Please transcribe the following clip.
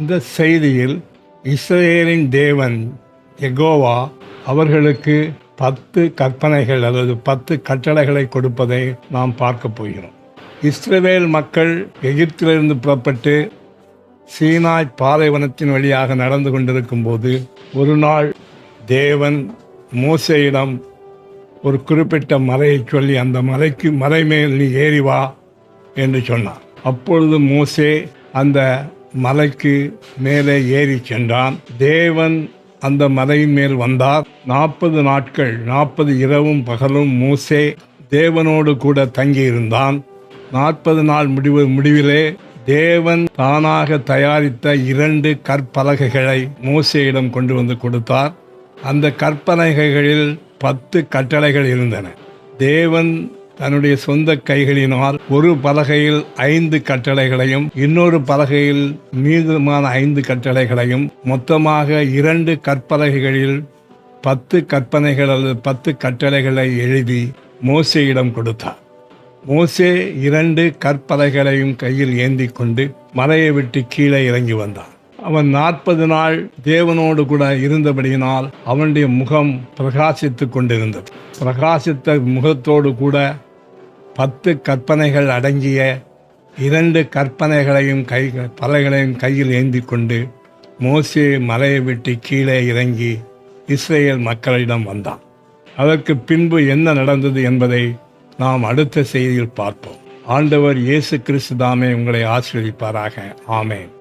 இந்த செய்தியில் இஸ்ரவேலின் தேவன் யெகோவா அவர்களுக்கு 10 கற்பனைகள் அல்லது 10 கட்டளைகளை கொடுப்பதை நாம் பார்க்க போகிறோம். இஸ்ரவேல் மக்கள் எகிப்திலிருந்து புறப்பட்டு சீனாய் பாலைவனத்தின் வழியாக நடந்து கொண்டிருக்கும் போது ஒரு நாள் தேவன் மோசேயிடம் ஒரு குறிப்பிட்ட மலையை சொல்லி அந்த மலை மேல் நீ ஏறி வா என்று சொன்னார். அப்பொழுது மோசே அந்த மலைக்கு மேலே ஏறி சென்றான். தேவன் அந்த மலையின் மேல் வந்தார். 40 நாட்கள் 40 இரவும் பகலும் மோசே தேவனோடு கூட தங்கியிருந்தான். 40 நாள் முடிவிலே தேவன் தானாக தயாரித்த 2 கற்பலகைகளை மோசேயிடம் கொண்டு வந்து கொடுத்தார். அந்த கற்பலகைகளில் 10 கட்டளைகள் இருந்தன. தேவன் தன்னுடைய சொந்த கைகளினால் ஒரு பலகையில் 5 கட்டளைகளையும் இன்னொரு பலகையில் மீதமான 5 கட்டளைகளையும் மொத்தமாக 2 கற்பலகைகளில் 10 கற்பனைகள் அல்லது 10 கட்டளைகளை எழுதி மோசேயிடம் கொடுத்தார். மோசே 2 கற்பலகைகளையும் கையில் ஏந்தி கொண்டு மலையை விட்டு கீழே இறங்கி வந்தான். அவன் 40 நாள் தேவனோடு கூட இருந்தபடியினால் அவனுடைய முகம் பிரகாசித்து கொண்டிருந்தது. பிரகாசித்த முகத்தோடு கூட 10 கற்பனைகள் அடங்கிய 2 கற்பனைகளையும் பலகைகளையும் கையில் ஏந்தி கொண்டு மோசே மலையை விட்டு கீழே இறங்கி இஸ்ரவேல் மக்களிடம் வந்தான். அதற்கு பின்பு என்ன நடந்தது என்பதை நாம் அடுத்த செய்தியில் பார்ப்போம். ஆண்டவர் இயேசு கிறிஸ்து தாமே உங்களை ஆசீர்வதிப்பாராக. ஆமென்.